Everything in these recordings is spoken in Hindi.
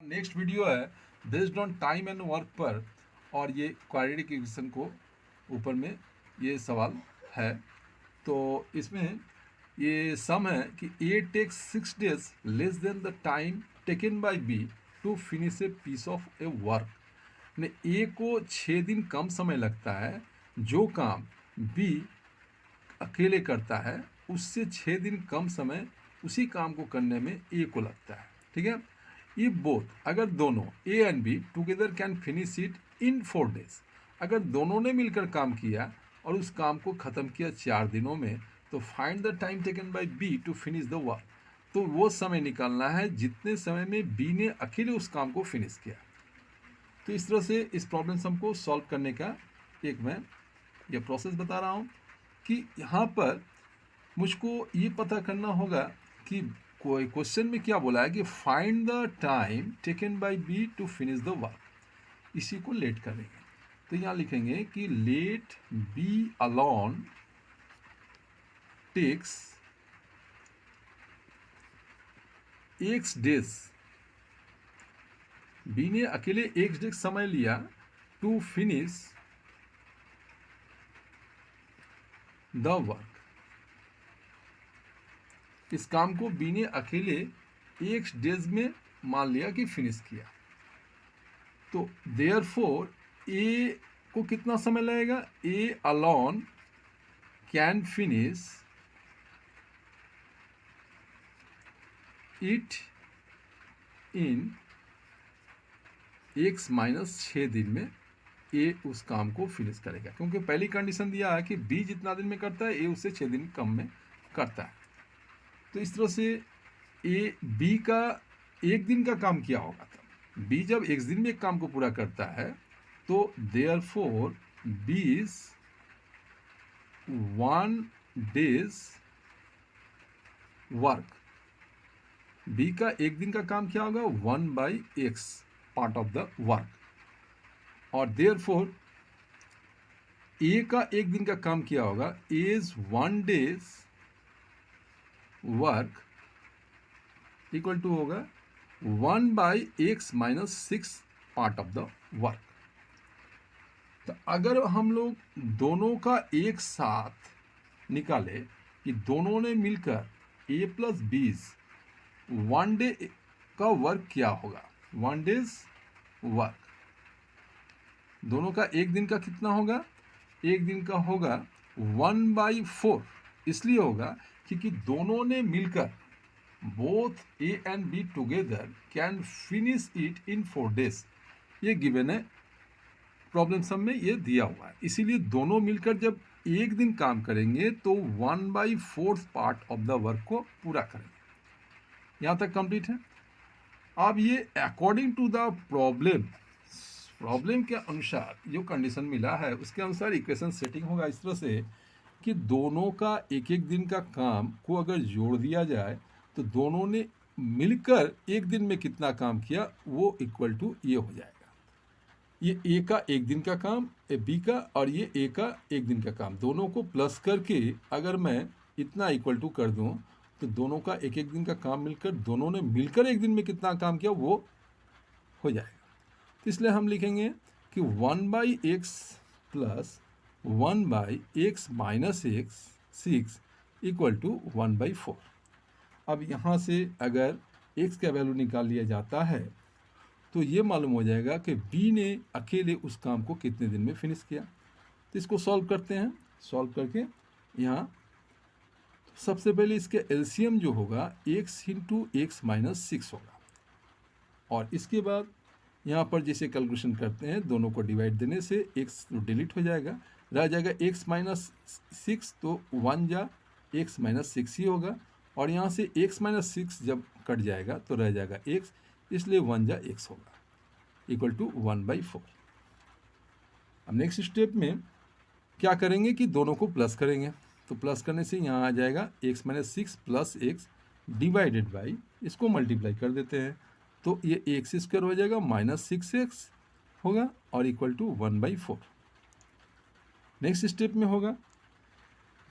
नेक्स्ट वीडियो है based on time and work पर, और ये क्वाड्रेटिक इक्वेशन को ऊपर में ये सवाल है। तो इसमें ये सम है कि A takes 6 days less than the time taken by B to finish a piece of a work. ने ए को 6 दिन कम समय लगता है जो काम बी अकेले करता है उससे 6 दिन कम समय उसी काम को करने में ए को लगता है। ठीक है, ये बोथ अगर दोनों A and be together can finish it in 4 days, अगर दोनों ने मिलकर काम किया और उस काम को ख़त्म किया 4 दिनों में, तो find the time taken by B to finish the work. तो वो समय निकालना है जितने समय में बी ने अकेले उस काम को फिनिश किया। तो इस तरह से इस प्रॉब्लम सम को सॉल्व करने का एक मैं ये प्रोसेस बता रहा हूँ कि यहाँ पर मुझको ये पता करना होगा कि कोई क्वेश्चन में क्या बोला है कि find the time taken by B to finish the work. इसी को लेट करेंगे, तो यहाँ लिखेंगे कि let B alone takes x days. B ने अकेले एक्स डेज समय लिया टू फिनिश द वर्क। इस काम को बी ने अकेले एक्स डेज में मान लिया कि फिनिश किया। तो देयरफॉर ए को कितना समय लगेगा? A alone can finish it in x minus 6 दिन में ए उस काम को फिनिश करेगा, क्योंकि पहली कंडीशन दिया है कि बी जितना दिन में करता है ए उससे 6 दिन कम में करता है। तो इस तरह से ए बी का 1 दिन का काम किया होगा, था बी जब 1 दिन में एक काम को पूरा करता है तो therefore B is 1 days work. B का 1 दिन का काम क्या होगा? 1/x part of the work. और देयरफॉर ए का 1 दिन का काम किया होगा is 1 days work equal to होगा 1/x minus 6 part of the work. तो अगर हम लोग दोनों का एक साथ निकाले कि दोनों ने मिलकर a प्लस बीस 1 डे का वर्क किया होगा, 1 days वर्क। दोनों का 1 दिन का कितना होगा? 1 दिन का होगा 1/4। इसलिए होगा क्योंकि दोनों ने मिलकर both A and be together can finish it in 4 days। ये गिवन है प्रॉब्लम सम में, ये दिया हुआ है। इसीलिए दोनों मिलकर जब 1 दिन काम करेंगे तो 1/4 पार्ट ऑफ द वर्क को पूरा करेंगे। यहाँ तक कंप्लीट है। अब ये अकॉर्डिंग टू द प्रॉब्लम के अनुसार जो कंडीशन मिला है उसके अनुसार इक्वेशन सेटिंग होगा इस तरह से कि दोनों का 1-1 दिन का काम को अगर जोड़ दिया जाए तो दोनों ने मिलकर 1 दिन में कितना काम किया वो इक्वल टू ये हो जाएगा। ये ए का 1 दिन का काम, बी का, और ये ए का 1 दिन का काम, दोनों को प्लस करके अगर मैं इतना इक्वल टू कर दूं तो दोनों का 1-1 दिन का काम मिलकर दोनों ने मिलकर 1 दिन में कितना काम किया वो हो जाएगा। तो इसलिए हम लिखेंगे कि 1/x plus 1/x minus x 6 equal to 1/4। अब यहाँ से अगर x का वैल्यू निकाल लिया जाता है तो ये मालूम हो जाएगा कि b ने अकेले उस काम को कितने दिन में फिनिश किया। तो इसको सॉल्व करते हैं। सॉल्व करके यहाँ सबसे पहले इसके एलसीएम जो होगा x इंटू एक्स माइनस 6 होगा, और इसके बाद यहाँ पर जैसे कैलकुलेशन करते हैं दोनों को डिवाइड देने से x तो डिलीट हो जाएगा, रह जाएगा x माइनस 6, तो 1 जा x माइनस 6 ही होगा, और यहाँ से x माइनस 6 जब कट जाएगा तो रह जाएगा x, इसलिए 1 जा x होगा इक्वल टू 1/4। अब नेक्स्ट स्टेप में क्या करेंगे कि दोनों को प्लस करेंगे। तो प्लस करने से यहाँ आ जाएगा x minus 6 plus x divided by, इसको मल्टीप्लाई कर देते हैं तो ये एक्स स्क्वायर हो जाएगा माइनस 6x होगा और इक्वल टू 1/4। नेक्स्ट स्टेप में होगा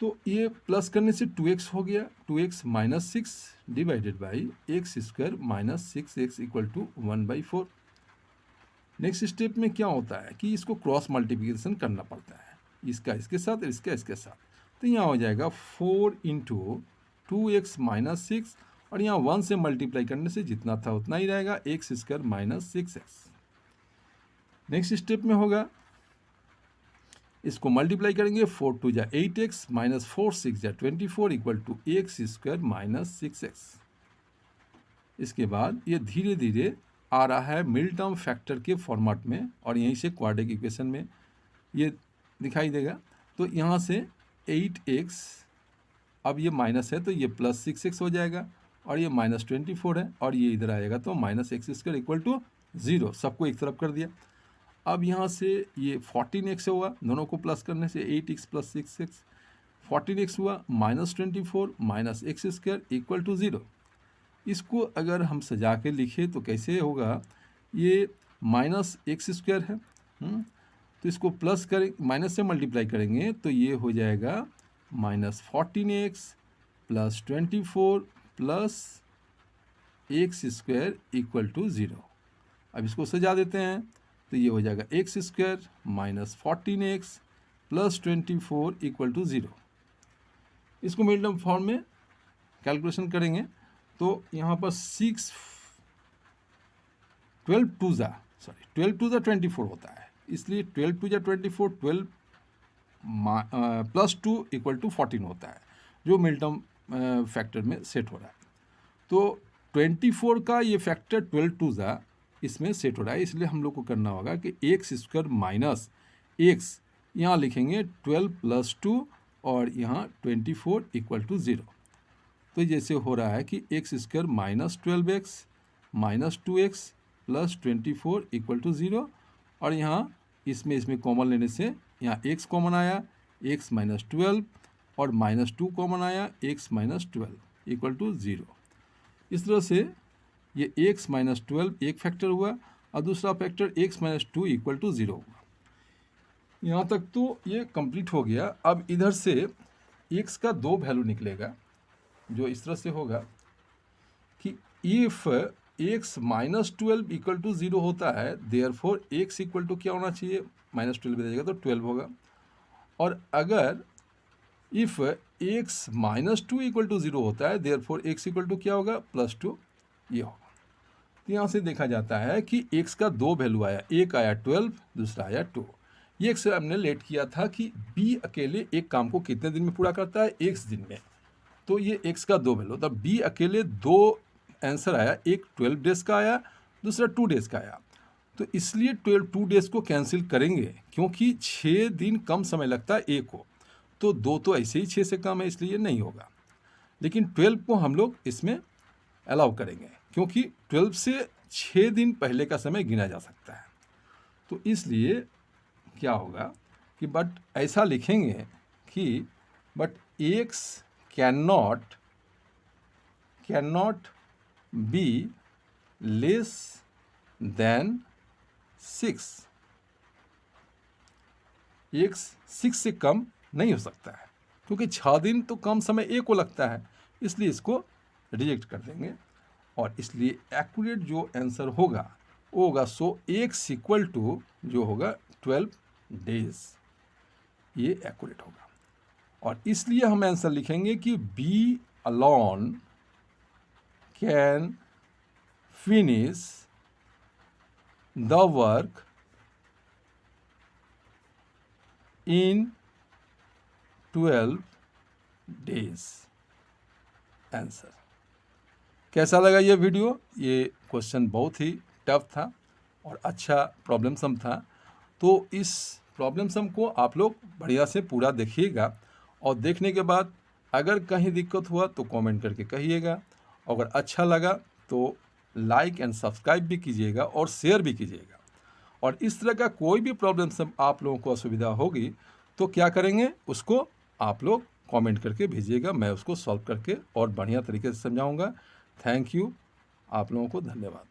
तो ये प्लस करने से 2x हो गया, 2x minus 6 divided by x square minus 6x equal to 1/4। Next step में क्या होता है कि इसको क्रॉस मल्टीप्लिकेशन करना पड़ता है, इसका इसके साथ और इसका इसके साथ। तो यहाँ हो जाएगा 4 इंटू 2x माइनस 6 और यहाँ 1 से मल्टीप्लाई करने से जितना था उतना ही रहेगा, x square minus 6x। Next step में होगा इसको मल्टीप्लाई करेंगे, 4 2 जा 8x माइनस 4 6 जा 24 equal to x square minus 6x। इसके बाद ये धीरे धीरे आ रहा है मिल टर्म फैक्टर के फॉर्मेट में और यहीं से क्वाड्रेटिक इक्वेशन में ये दिखाई देगा। तो यहाँ से 8x, अब ये माइनस है तो ये प्लस 6x हो जाएगा और ये माइनस 24 है और ये इधर आएगा तो minus x square equal to 0, सबको एक तरफ कर दिया। अब यहाँ से ये 14x हुआ, दोनों को प्लस करने से 8x प्लस 6x 14x हुआ, minus 24 minus x square equal to 0। इसको अगर हम सजा के लिखे तो कैसे होगा, ये माइनस एक्स स्क्वायर है, तो इसको प्लस करें, माइनस से मल्टीप्लाई करेंगे तो ये हो जाएगा minus 14x plus 24 plus x square equal to 0। अब इसको सजा देते हैं तो ये हो जाएगा x square minus 14x plus 24 equal to 0। इसको मिड टर्म फॉर्म में कैलकुलेशन करेंगे तो यहाँ पर 12 टू ज़ा 24 होता है, इसलिए 12 टू ज़ा 24, 12 प्लस 2 इक्वल टू 14 होता है जो मिड टर्म फैक्टर में सेट हो रहा है। तो 24 का ये फैक्टर 12 टू ज़ा इसमें सेट हो रहा है, इसलिए हम लोग को करना होगा कि एक्स स्क्वायर माइनस एक्स, यहाँ लिखेंगे 12 प्लस 2 और यहाँ 24 इक्वल टू 0। तो जैसे हो रहा है कि x square minus 12x minus 2x plus 24 equal to 0 और यहाँ इसमें कॉमन लेने से यहाँ x कॉमन आया, x माइनस 12 और माइनस 2 कॉमन आया, x माइनस 12 इक्वल टू 0। इस तरह से ये x माइनस 12 एक फैक्टर हुआ और दूसरा factor x minus 2 equal to 0 हुआ। यहाँ तक तो ये कंप्लीट हो गया। अब इधर से x का 2 वैल्यू निकलेगा जो इस तरह से होगा कि if x minus 12 equal to 0 होता है, देयरफॉर x इक्वल टू क्या होना चाहिए, माइनस 12 बदल जाएगा तो 12 होगा। और अगर if x minus 2 equal to 0 होता है, देयरफॉर x इक्वल टू क्या होगा, प्लस 2 ये होगा। तो यहाँ से देखा जाता है कि x का 2 वैल्यू आया, एक आया 12, दूसरा आया 2। ये एक से हमने लेट किया था कि b अकेले एक काम को कितने दिन में पूरा करता है, x दिन में। तो ये x का 2 वैल्यू, तब b अकेले 2 आंसर आया, एक 12 डेज का आया, दूसरा 2 डेज का आया। तो इसलिए 2 डेज को कैंसिल करेंगे क्योंकि 6 दिन कम समय लगता है a को, तो 2 तो ऐसे ही 6 से कम है इसलिए नहीं होगा। लेकिन 12 को हम लोग इसमें अलाउ करेंगे क्योंकि 12 से 6 दिन पहले का समय गिना जा सकता है। तो इसलिए क्या होगा कि बट ऐसा लिखेंगे कि but x cannot be less than 6। x 6 से कम नहीं हो सकता है क्योंकि 6 दिन तो कम समय a को लगता है, इसलिए इसको रिजेक्ट कर देंगे। और इसलिए एक्यूरेट जो आंसर होगा वो होगा सो x इक्वल टू जो होगा 12 डेज, ये एक्यूरेट होगा। और इसलिए हम आंसर लिखेंगे कि B alone can finish the work in 12 days. Answer कैसा लगा ये वीडियो? ये क्वेश्चन बहुत ही टफ था और अच्छा प्रॉब्लम सम था। तो इस प्रॉब्लम सम को आप लोग बढ़िया से पूरा देखिएगा और देखने के बाद अगर कहीं दिक्कत हुआ तो कमेंट करके कहिएगा। अगर अच्छा लगा तो लाइक एंड सब्सक्राइब भी कीजिएगा और शेयर भी कीजिएगा। और इस तरह का कोई भी प्रॉब्लम सम आप लोगों को असुविधा होगी तो क्या करेंगे, उसको आप लोग कमेंट करके भेजिएगा, मैं उसको सॉल्व करके और बढ़िया तरीके से समझाऊंगा। थैंक यू, आप लोगों को धन्यवाद।